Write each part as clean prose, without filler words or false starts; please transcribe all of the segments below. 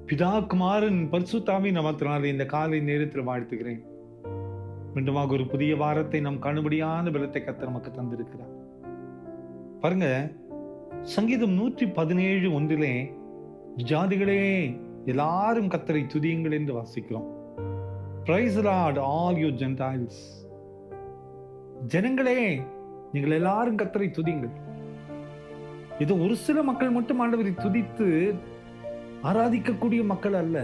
பிதா குமாரன் பரிசுத்தாவின் நாமத்தினாலே இந்த காலை நேரத்தில் வாழ்த்துகிறேன். மீண்டுமாக ஒரு புதிய வாரத்தை நம் காணும்படியான பலத்தை கர்த்தர் நமக்கு தந்திருக்கிறார். பாருங்க, சங்கீதம் 117:1 ஜாதிகளே எல்லாரும் கர்த்தரை துதியுங்கள் என்று வாசிக்கிறோம். Praise the Lord, all you Gentiles. ஜனங்களே, நீங்கள் எல்லாரும் கர்த்தரை துதியுங்கள். இது ஒரு சில மக்கள் மட்டும் ஆண்டவரை துதித்து ஆராதிக்கக்கூடிய மக்கள் அல்ல.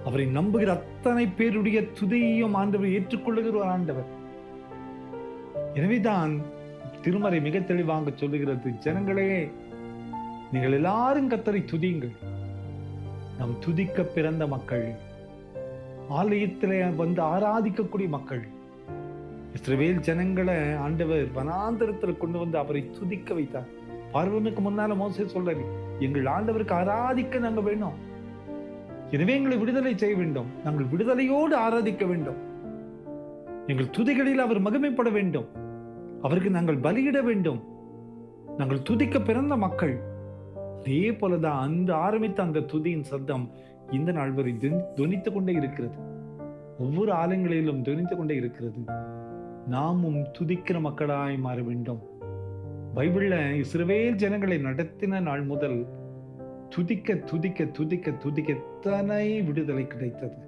அவரை நம்புகிற அத்தனை பேருடைய துதியையும் ஆண்டவர் ஏற்றுக்கொள்ளுகிற ஒரு ஆண்டவர். எனவேதான் திருமறை மிக தெளிவாக சொல்லுகிறது, ஜனங்களே நீங்கள் எல்லாரும் கர்த்தரை துதியுங்கள். நாம் துதிக்க பிறந்த மக்கள், ஆலயத்திலே வந்து ஆராதிக்கக்கூடிய மக்கள். இஸ்ரவேல் ஜனங்களை ஆண்டவர் வனாந்தரத்தில் கொண்டு வந்து அவரை துதிக்க வைத்தார். பார்வோனுக்கு முன்னால மோசே சொல்றாரு, எங்கள் ஆண்டவருக்கு ஆராதிக்க நாங்க வேணும், எனவே எங்களை விடுதலை செய்ய வேண்டும், நாங்கள் விடுதலையோடு ஆராதிக்க வேண்டும், எங்கள் துதிகளில் அவர் மகிமைப்பட வேண்டும், அவருக்கு நாங்கள் பலியிட வேண்டும், நாங்கள் துதிக்க பிறந்த மக்கள். அதே போலதான் அந்த ஆரம்பித்த அந்த துதியின் சத்தம் இந்த நாள் வரை துணித்துக் கொண்டே இருக்கிறது. ஒவ்வொரு ஆலயங்களிலும் துணித்துக் கொண்டே இருக்கிறது. நாமும் துதிக்கிற மக்களாய் மாற வேண்டும். பைபிள்ல இஸ்ரவேல் ஜனங்களை நடத்தின நாள் முதல் துதிக்க துதிக்க துதிக்க துதிக்க எத்தனை விடுதலை கிடைத்தது.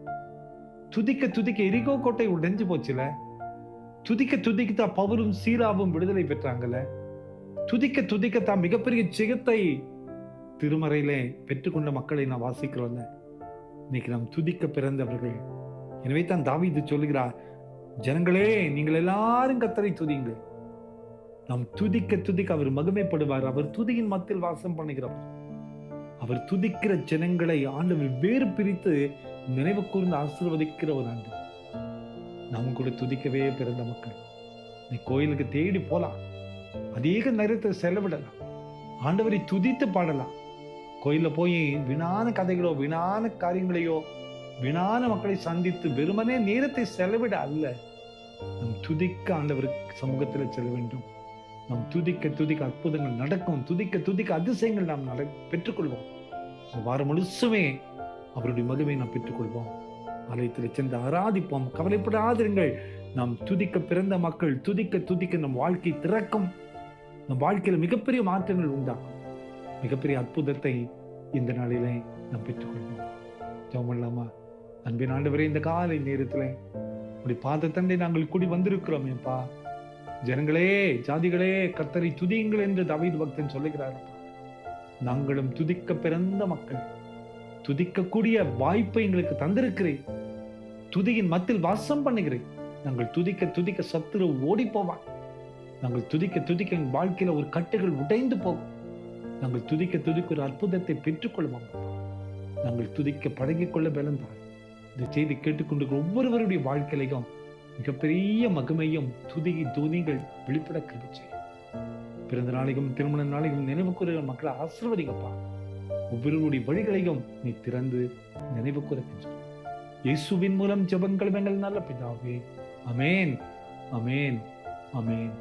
துதிக்க துதிக்க எரிகோ கோட்டை உடைஞ்சு போச்சுல. துதிக்க துதிக்கத்தான் பவுலும் சீலாவும் விடுதலை பெற்றாங்கல்ல. துதிக்க துதிக்கத்தான் மிகப்பெரிய ஜெயத்தை திருமறையிலே பெற்றுக்கொண்ட மக்களை நான் வாசிக்கிறோம்ல. இன்னைக்கு நாம் துதிக்க பிறந்தவர்கள். எனவே தான் தாவீது சொல்லுகிறார், ஜனங்களே நீங்கள் எல்லாரும் கர்த்தரை துதியுங்கள். நாம் துதிக்க துதிக்க அவர் மகிமைப்படுவார். அவர் துதியின் மத்தியில் வாசம் பண்ணுகிறவர். அவர் துதிக்கிற ஜனங்களை ஆண்டவர் வேறு பிரித்து நினைவு கூர்ந்து ஆசீர்வதிக்கிற ஒரு ஆண்டு. நாம் கூட துதிக்கவே பிறந்த மக்கள். நீ கோயிலுக்கு தேடி போலாம், அதிக நேரத்தை செலவிடலாம், ஆண்டவரை துதித்து பாடலாம். கோயில்ல போய் வீணான கதைகளோ வீணான காரியங்களையோ வீணான மக்களை சந்தித்து வெறுமனே நேரத்தை செலவிட அல்ல, நம் துதிக்க ஆண்டவருக்கு சமூகத்தில் செல்ல வேண்டும். நாம் துதிக்க துதிக்க அற்புதங்கள் நடக்கும், துதிக்க துதிக்க அதிசயங்கள் நாம் பெற்றுக்கொள்வோம். வாரம் முழுசுமே அவருடைய மகிமை நாம் பெற்றுக்கொள்வோம். ஆலயத்தில் சென்று ஆராதிப்போம். கவலைப்படாதிருங்கள். நாம் துதிக்க பிறந்த மக்கள். துதிக்க துதிக்க நம் வாழ்க்கை திறக்கும். நம் வாழ்க்கையில் மிகப்பெரிய மாற்றங்கள் உண்டாகும். மிகப்பெரிய அற்புதத்தை இந்த நாளிலே நாம் பெற்றுக்கொள்வோம். ஜெபம் பண்ணலாமா? அன்பின் ஆண்டவரே, இந்த காலை நேரத்தில் உடைய பாதத்தண்டை நாங்கள் கூடி வந்திருக்கிறோம். ஏப்பா, ஜனங்களே ஜாதிகளே கர்த்தரை துதியுங்கள் என்று தாவீது பக்தன் சொல்லுகிறார். நாங்களும் துதிக்க பிறந்த மக்கள். துதிக்கக்கூடிய வாய்ப்பை எங்களுக்கு தந்திருக்கிறேன். துதியின் மத்தியில் வாசம் பண்ணுகிறேன். நாங்கள் துதிக்க துதிக்க சத்துரு ஓடி போவான். நாங்கள் துதிக்க துதிக்க என் வாழ்க்கையில ஒரு கட்டுகள் உடைந்து போகும். நாங்கள் துதிக்க துதிக்க ஒரு அற்புதத்தை பெற்றுக்கொள்வோம். நாங்கள் துதிக்க பழகிக் கொள்ள பலந்தான். இந்த செய்தி கேட்டுக்கொண்டிருக்கிற ஒவ்வொருவருடைய வாழ்க்கையிலையும் மிகப்பெரிய மகிமையும் துதிகள் வெளிப்பட கிருபை செய்யும். பிறந்த நாளையும் திருமண நாளையும் நினைவு கூறுகிற மக்களை ஆசீர்வதிங்கப்பா. ஒவ்வொருவருடைய வழிகளையும் நீ திறந்து நினைவு கூறுகின்ற இயேசுவின் மூலம் ஜெபங்கள் எங்கள் நல்ல பிதாவே. அமேன், அமேன், அமேன்.